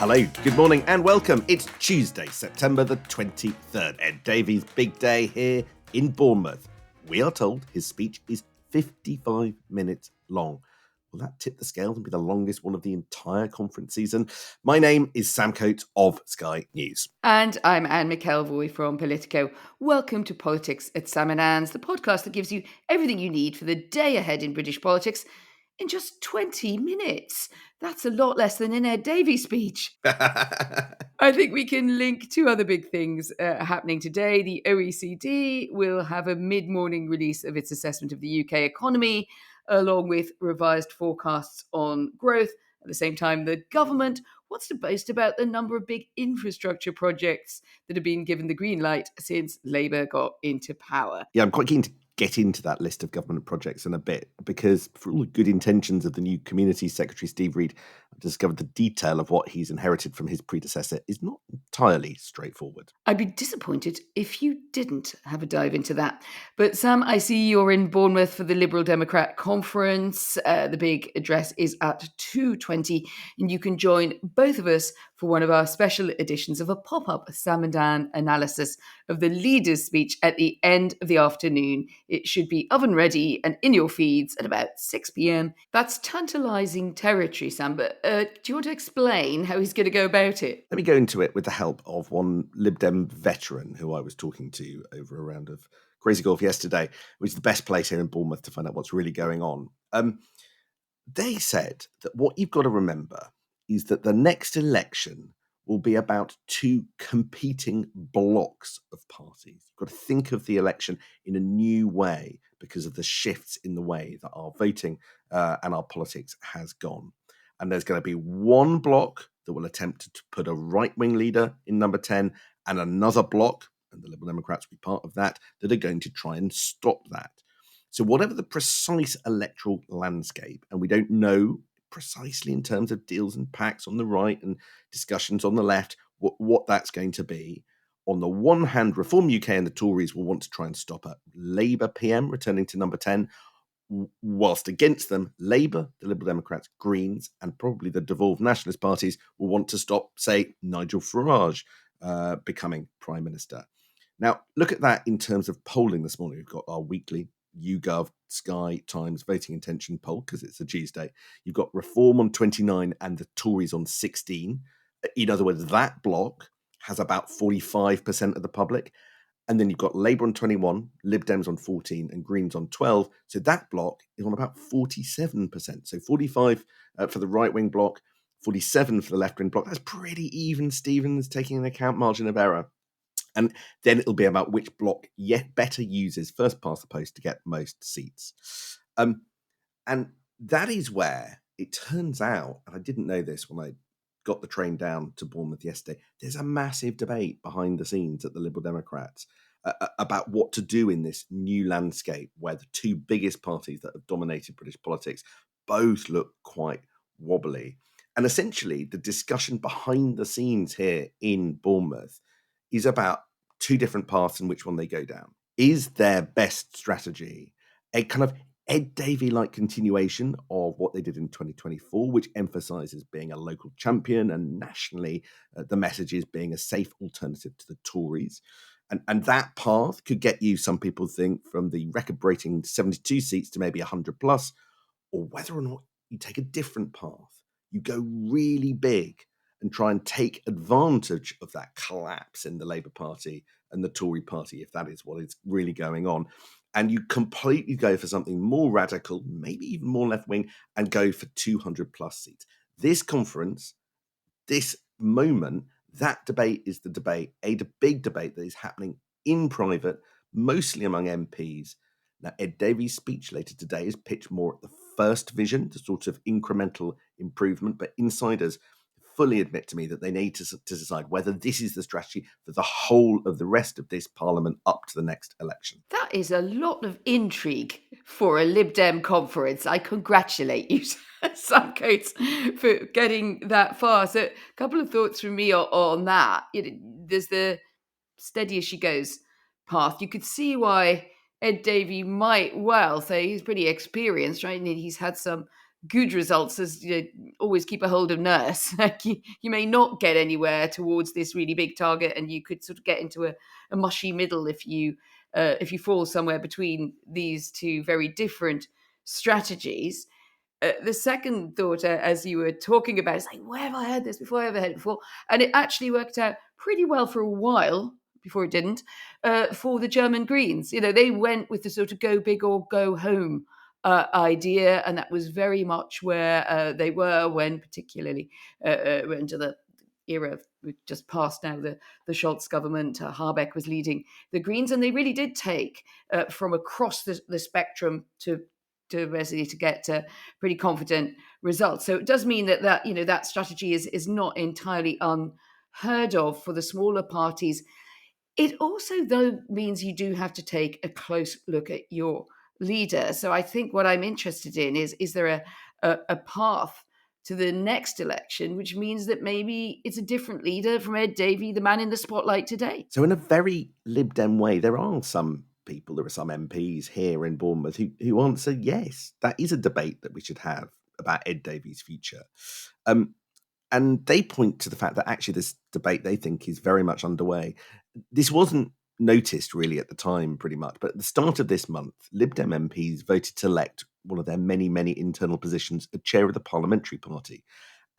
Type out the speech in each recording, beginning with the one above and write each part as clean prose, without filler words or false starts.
Hello, good morning and welcome. It's Tuesday, September the 23rd. Ed Davey's big day here in Bournemouth. We are told his speech is 55 minutes long. Will that tip the scales and be the longest one of the entire conference season? My name is Sam Coates of Sky News. And I'm Anne McElvoy from Politico. Welcome to Politics at Sam and Anne's, the podcast that gives you everything you need for the day ahead in British politics in just 20 minutes. That's a lot less than an Ed Davey speech. I think we can link two other big things happening today. The OECD will have a mid-morning release of its assessment of the UK economy, along with revised forecasts on growth. At the same time, the government wants to boast about the number of big infrastructure projects that have been given the green light since Labour got into power. Yeah, I'm quite keen to get into that list of government projects in a bit, because for all the good intentions of the new Communities Secretary, Steve Reed, I've discovered the detail of what he's inherited from his predecessor is not entirely straightforward. I'd be disappointed if you didn't have a dive into that. But Sam, I see you're in Bournemouth for the Liberal Democrat conference. The big address is at 2:20, and you can join both of us for one of our special editions of a pop-up Sam and Dan analysis of the leader's speech at the end of the afternoon. It should be oven ready and in your feeds at about 6 p.m. That's tantalising territory, Sam, but do you want to explain how he's going to go about it? Let me go into it with the help of one Lib Dem veteran who I was talking to over a round of Crazy Golf yesterday, which is the best place here in Bournemouth to find out what's really going on. They said that what you've got to remember is that the next election will be about two competing blocks of parties. You've got to think of the election in a new way because of the shifts in the way that our voting and our politics has gone. And there's going to be one block that will attempt to put a right-wing leader in number 10 and another block, and the Liberal Democrats will be part of that are going to try and stop that. So whatever the precise electoral landscape, and we don't know precisely in terms of deals and pacts on the right and discussions on the left, what that's going to be. On the one hand, Reform UK and the Tories will want to try and stop a Labour PM returning to number 10, whilst against them, Labour, the Liberal Democrats, Greens, and probably the devolved nationalist parties will want to stop, say, Nigel Farage becoming Prime Minister. Now, look at that in terms of polling this morning. We've got our weekly YouGov, Sky, Times voting intention poll, because it's a Tuesday. You've got Reform on 29 and the Tories on 16. In other words, that bloc has about 45% of the public. And then you've got Labour on 21, Lib Dems on 14, and Greens on 12. So that bloc is on about 47%. So 45 for the right-wing bloc, 47 for the left-wing bloc. That's pretty even, Stevens, taking into account margin of error. And then it'll be about which bloc yet better uses first past the post to get most seats. And that is where it turns out, and I didn't know this when I got the train down to Bournemouth yesterday, there's a massive debate behind the scenes at the Liberal Democrats about what to do in this new landscape where the two biggest parties that have dominated British politics both look quite wobbly. And essentially, the discussion behind the scenes here in Bournemouth is about two different paths and which one they go down. Is their best strategy a kind of Ed Davey-like continuation of what they did in 2024, which emphasises being a local champion and nationally the message is being a safe alternative to the Tories? And that path could get you, some people think, from the record-breaking 72 seats to maybe 100 plus, or whether or not you take a different path. You go really big and try and take advantage of that collapse in the Labour Party and the Tory Party, if that is what is really going on. And you completely go for something more radical, maybe even more left-wing, and go for 200 plus seats. This conference, this moment, that debate is the debate, a big debate that is happening in private, mostly among MPs. Now, Ed Davey's speech later today is pitched more at the first vision, the sort of incremental improvement, but insiders fully admit to me that they need to decide whether this is the strategy for the whole of the rest of this parliament up to the next election. That is a lot of intrigue for a Lib Dem conference. I congratulate you, Sam Coates, for getting that far. So a couple of thoughts from me on that. There's the steady as she goes path. You could see why Ed Davey might well say he's pretty experienced, right? And he's had some good results as always keep a hold of nurse. Like you may not get anywhere towards this really big target, and you could sort of get into a mushy middle if you fall somewhere between these two very different strategies. The second thought, as you were talking about, is like, where have I heard this before? I ever heard it before? And it actually worked out pretty well for a while before it didn't for the German Greens. They went with the sort of go big or go home idea, and that was very much where they were when, particularly, into the era we've just passed now, the Scholz government. Habeck was leading the Greens, and they really did take from across the spectrum to basically to get pretty confident results. So it does mean that strategy is not entirely unheard of for the smaller parties. It also, though, means you do have to take a close look at your leader. So I think what I'm interested in is there a path to the next election, which means that maybe it's a different leader from Ed Davey, the man in the spotlight today. So in a very Lib Dem way, there are some MPs here in Bournemouth who answer yes, that is a debate that we should have about Ed Davey's future. And they point to the fact that actually this debate they think is very much underway. This wasn't noticed really at the time, pretty much, but at the start of this month, Lib Dem MPs voted to elect one of their many, many internal positions, a chair of the parliamentary party.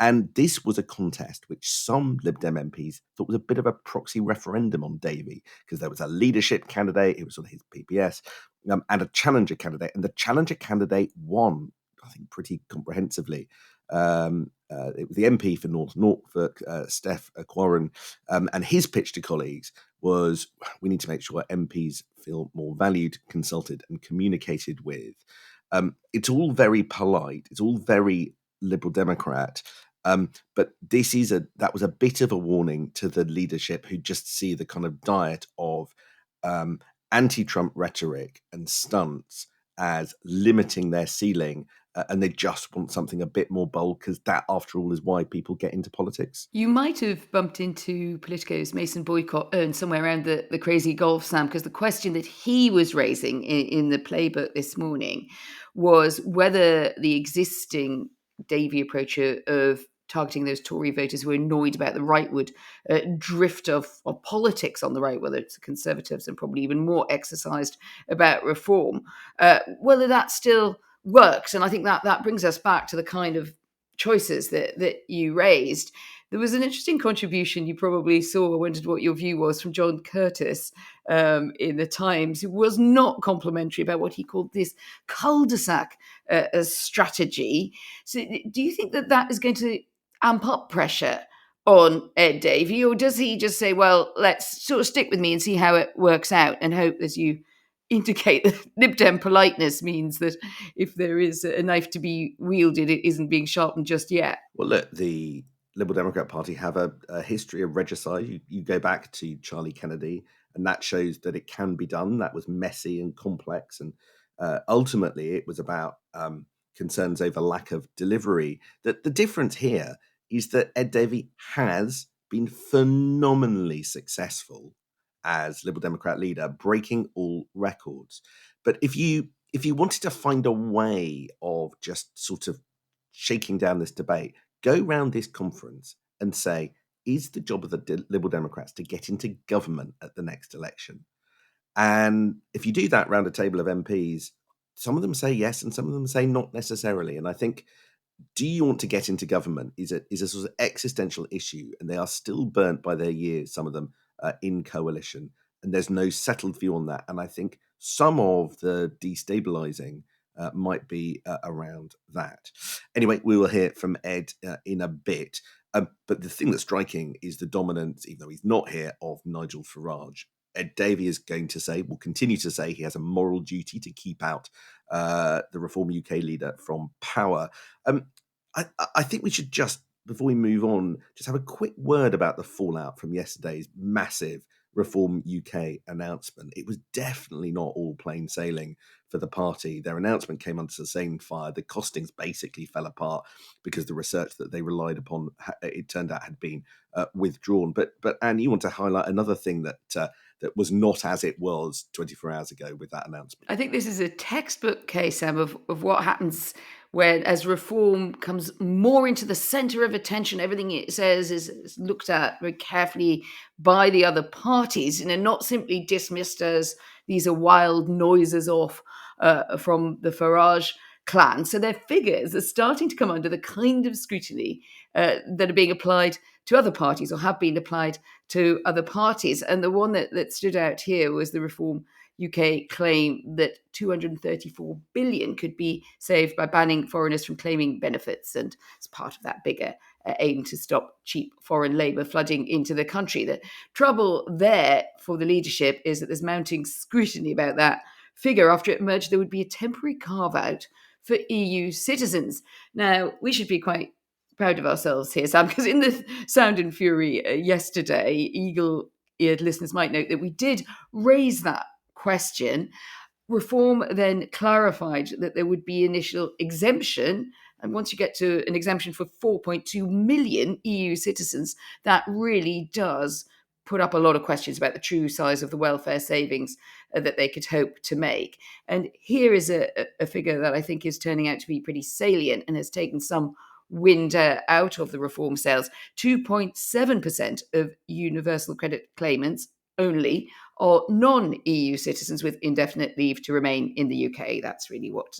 And this was a contest which some Lib Dem MPs thought was a bit of a proxy referendum on Davey, because there was a leadership candidate, it was sort of his PPS, and a challenger candidate. And the challenger candidate won, I think, pretty comprehensively. It was the MP for North Norfolk, Steph Aquaran, and his pitch to colleagues was, we need to make sure MPs feel more valued, consulted, and communicated with. It's all very polite. It's all very Liberal Democrat. But that was a bit of a warning to the leadership who just see the kind of diet of anti-Trump rhetoric and stunts as limiting their ceiling, and they just want something a bit more bold, because that, after all, is why people get into politics. You might have bumped into Politico's Mason Boycott somewhere around the crazy golf, Sam, because the question that he was raising in the playbook this morning was whether the existing Davey approach of targeting those Tory voters who are annoyed about the rightward drift of politics on the right, whether it's the Conservatives and probably even more exercised about reform, whether that still works. And I think that brings us back to the kind of choices that you raised. There was an interesting contribution you probably saw. I wondered what your view was, from John Curtis in the Times, who was not complimentary about what he called this cul-de-sac strategy. So do you think that is going to amp up pressure on Ed Davey, or does he just say, well, let's sort of stick with me and see how it works out, and hope, as you indicate, that Lib Dem politeness means that if there is a knife to be wielded, it isn't being sharpened just yet? Well, look, the Liberal Democrat Party have a history of regicide. You go back to Charlie Kennedy, and that shows that it can be done. That was messy and complex, and ultimately it was about concerns over lack of delivery. The difference here is that Ed Davey has been phenomenally successful as Liberal Democrat leader, breaking all records. But if you wanted to find a way of just sort of shaking down this debate, go round this conference and say, is the job of the Liberal Democrats to get into government at the next election? And if you do that round a table of MPs, some of them say yes and some of them say not necessarily. And I think, do you want to get into government is a sort of existential issue, and they are still burnt by their years, some of them, in coalition, and there's no settled view on that. And I think some of the destabilizing might be around that. Anyway, we will hear from Ed in a bit. But the thing that's striking is the dominance, even though he's not here, of Nigel Farage. Ed Davey is going to say, will continue to say, he has a moral duty to keep out the Reform UK leader from power. I think we should just, before we move on, just have a quick word about the fallout from yesterday's massive Reform UK announcement. It was definitely not all plain sailing for the party. Their announcement came under sustained fire. The costings basically fell apart because the research that they relied upon, it turned out, had been withdrawn. But Anne, you want to highlight another thing that that was not as it was 24 hours ago with that announcement. I think this is a textbook case, Sam, of what happens when, as reform comes more into the center of attention, everything it says is looked at very carefully by the other parties and are not simply dismissed as these are wild noises off from the Farage clan. So their figures are starting to come under the kind of scrutiny that are being applied to other parties or have been applied to other parties. And the one that stood out here was the Reform UK claim that 234 billion could be saved by banning foreigners from claiming benefits, and as part of that bigger aim to stop cheap foreign labour flooding into the country. The trouble there for the leadership is that there's mounting scrutiny about that figure after it emerged there would be a temporary carve-out for EU citizens. Now, we should be quite proud of ourselves here, Sam, because in the Sound and Fury yesterday, eagle-eared listeners might note that we did raise that question. Reform then clarified that there would be initial exemption. And once you get to an exemption for 4.2 million EU citizens, that really does put up a lot of questions about the true size of the welfare savings that they could hope to make. And here is a figure that I think is turning out to be pretty salient and has taken some wind out of the reform sails. 2.7% of universal credit claimants only are non-EU citizens with indefinite leave to remain in the UK. That's really what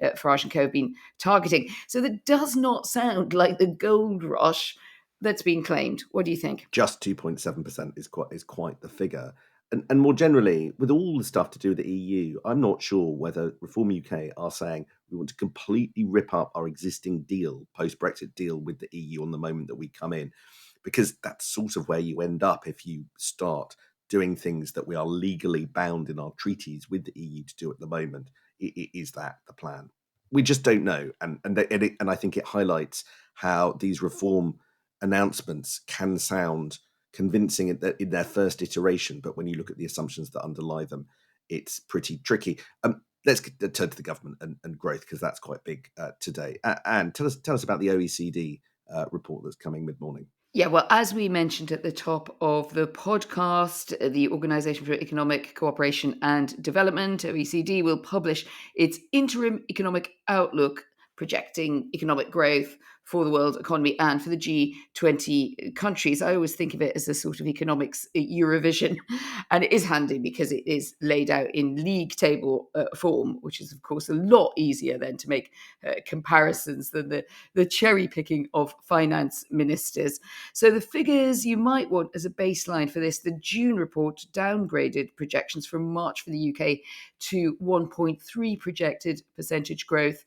Farage and Co have been targeting. So that does not sound like the gold rush that's been claimed. What do you think? Just 2.7% is quite the figure. And more generally, with all the stuff to do with the EU, I'm not sure whether Reform UK are saying we want to completely rip up our existing deal, post-Brexit deal with the EU on the moment that we come in, because that's sort of where you end up if you start doing things that we are legally bound in our treaties with the EU to do at the moment. Is that the plan? We just don't know. And I think it highlights how these reform announcements can sound convincing in their first iteration, but when you look at the assumptions that underlie them, it's pretty tricky. Let's turn to the government and growth, because that's quite big today. And tell us about the OECD report that's coming mid-morning. Yeah, well, as we mentioned at the top of the podcast, the Organisation for Economic Cooperation and Development, OECD, will publish its interim economic outlook projecting economic growth for the world economy and for the G20 countries. I always think of it as a sort of economics Eurovision, and it is handy because it is laid out in league table form, which is, of course, a lot easier then to make comparisons than the cherry picking of finance ministers. So the figures you might want as a baseline for this, the June report downgraded projections from March for the UK to 1.3 projected percentage growth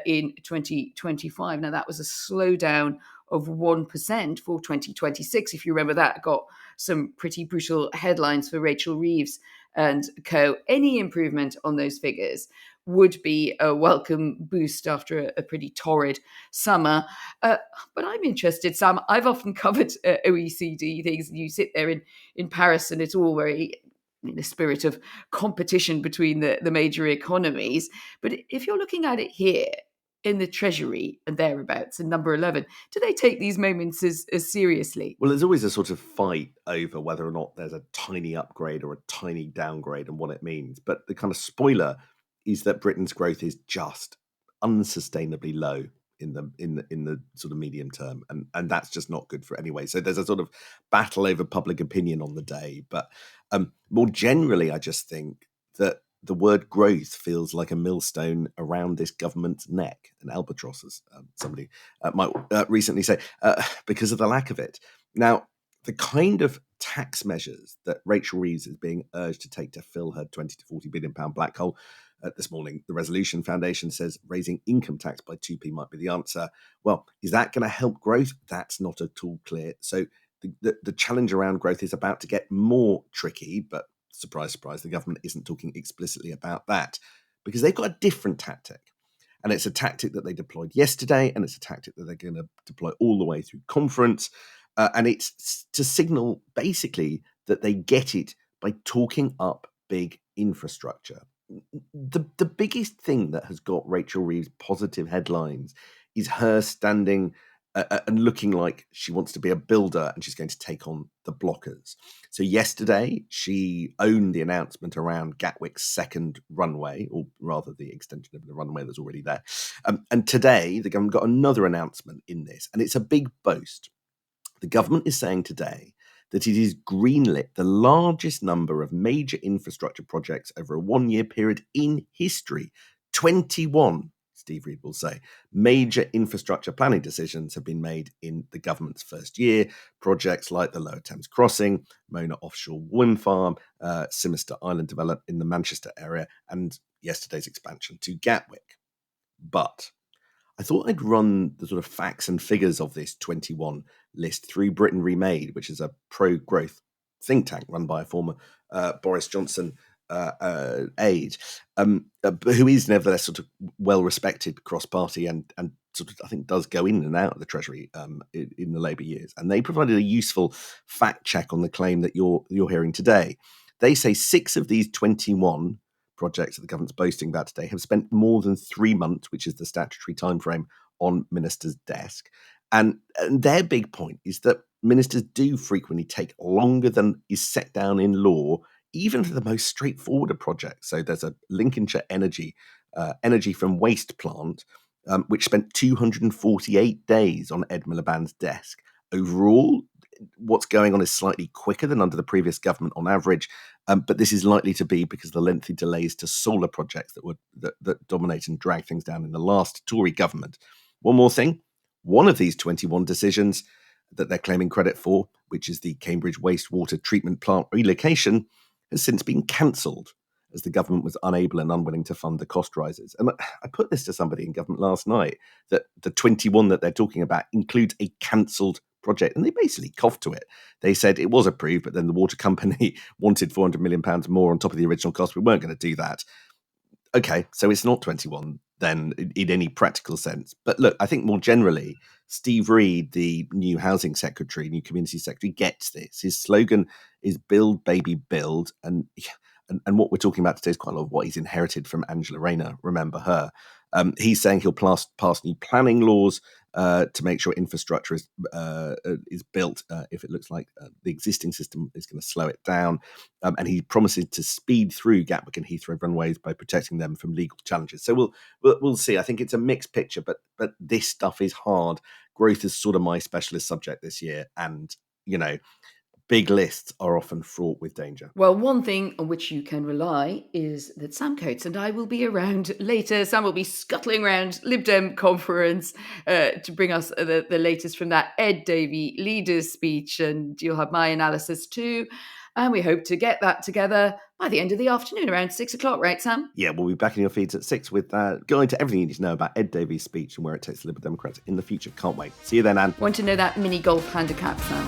in 2025. Now, that was a slowdown of 1% for 2026. If you remember, that got some pretty brutal headlines for Rachel Reeves and co. Any improvement on those figures would be a welcome boost after a pretty torrid summer. But I'm interested, Sam. I've often covered OECD things, and you sit there in Paris, and it's all very in the spirit of competition between the major economies. But if you're looking at it here in the Treasury and thereabouts, in number 11, do they take these moments as seriously? Well, there's always a sort of fight over whether or not there's a tiny upgrade or a tiny downgrade and what it means. But the kind of spoiler is that Britain's growth is just unsustainably low in the sort of medium term, and that's just not good for anyway. So there's a sort of battle over public opinion on the day. But more generally, I just think that the word growth feels like a millstone around this government's neck, an albatross, as somebody might recently say, because of the lack of it. Now, the kind of tax measures that Rachel Reeves is being urged to take to fill her 20 to 40 billion pound black hole. This morning, the Resolution Foundation says raising income tax by 2p might be the answer. Well, is that going to help growth? That's not at all clear. So the challenge around growth is about to get more tricky, but surprise, surprise, the government isn't talking explicitly about that because they've got a different tactic. And it's a tactic that they deployed yesterday, and it's a tactic that they're going to deploy all the way through conference. And it's to signal basically that they get it by talking up big infrastructure. The biggest thing that has got Rachel Reeves positive headlines is her standing and looking like she wants to be a builder and she's going to take on the blockers. So yesterday, she owned the announcement around Gatwick's second runway, or rather the extension of the runway that's already there. And today, the government got another announcement in this, and it's a big boast. The government is saying today that it is greenlit the largest number of major infrastructure projects over a one-year period in history. 21, Steve Reed will say, major infrastructure planning decisions have been made in the government's first year. Projects like the Lower Thames Crossing, Mona Offshore Wind Farm, Simister Island development in the Manchester area, and yesterday's expansion to Gatwick. But I thought I'd run the sort of facts and figures of this 21 list through Britain Remade, which is a pro-growth think tank run by a former Boris Johnson aide, who is nevertheless sort of well-respected cross-party and sort of, I think, does go in and out of the Treasury in the Labour years. And they provided a useful fact check on the claim that you're hearing today. They say 6 of these 21 projects that the government's boasting about today have spent more than 3 months, which is the statutory timeframe, on ministers' desk. And their big point is that ministers do frequently take longer than is set down in law, even for the most straightforward of projects. So there's a Lincolnshire energy from waste plant, which spent 248 days on Ed Miliband's desk. Overall, what's going on is slightly quicker than under the previous government on average, but this is likely to be because of the lengthy delays to solar projects that dominate and drag things down in the last Tory government. One more thing, one of these 21 decisions that they're claiming credit for, which is the Cambridge wastewater treatment plant relocation, has since been cancelled as the government was unable and unwilling to fund the cost rises. And I put this to somebody in government last night, that the 21 that they're talking about includes a cancelled project, and they basically coughed to it. They said it was approved, but then the water company wanted £400 million more on top of the original cost. We weren't going to do that. Okay, so it's not 21 then in any practical sense. But look, I think more generally, Steve Reed, the new housing secretary, new community secretary, gets this. His slogan is build, baby, build. And what we're talking about today is quite a lot of what he's inherited from Angela Rayner. Remember her. He's saying he'll pass new planning laws to make sure infrastructure is built if it looks like the existing system is going to slow it down. And he promises to speed through Gatwick and Heathrow runways by protecting them from legal challenges. So we'll see. I think it's a mixed picture, but this stuff is hard. Growth is sort of my specialist subject this year, and big lists are often fraught with danger. Well, one thing on which you can rely is that Sam Coates and I will be around later. Sam will be scuttling around Lib Dem conference to bring us the latest from that Ed Davey leaders speech, and you'll have my analysis too. And we hope to get that together by the end of the afternoon, around 6 o'clock, right, Sam? Yeah, we'll be back in your feeds at 6 with going to everything you need to know about Ed Davey's speech and where it takes the Liberal Democrats in the future. Can't wait. See you then, Anne. Want to know that mini golf handicap, Sam?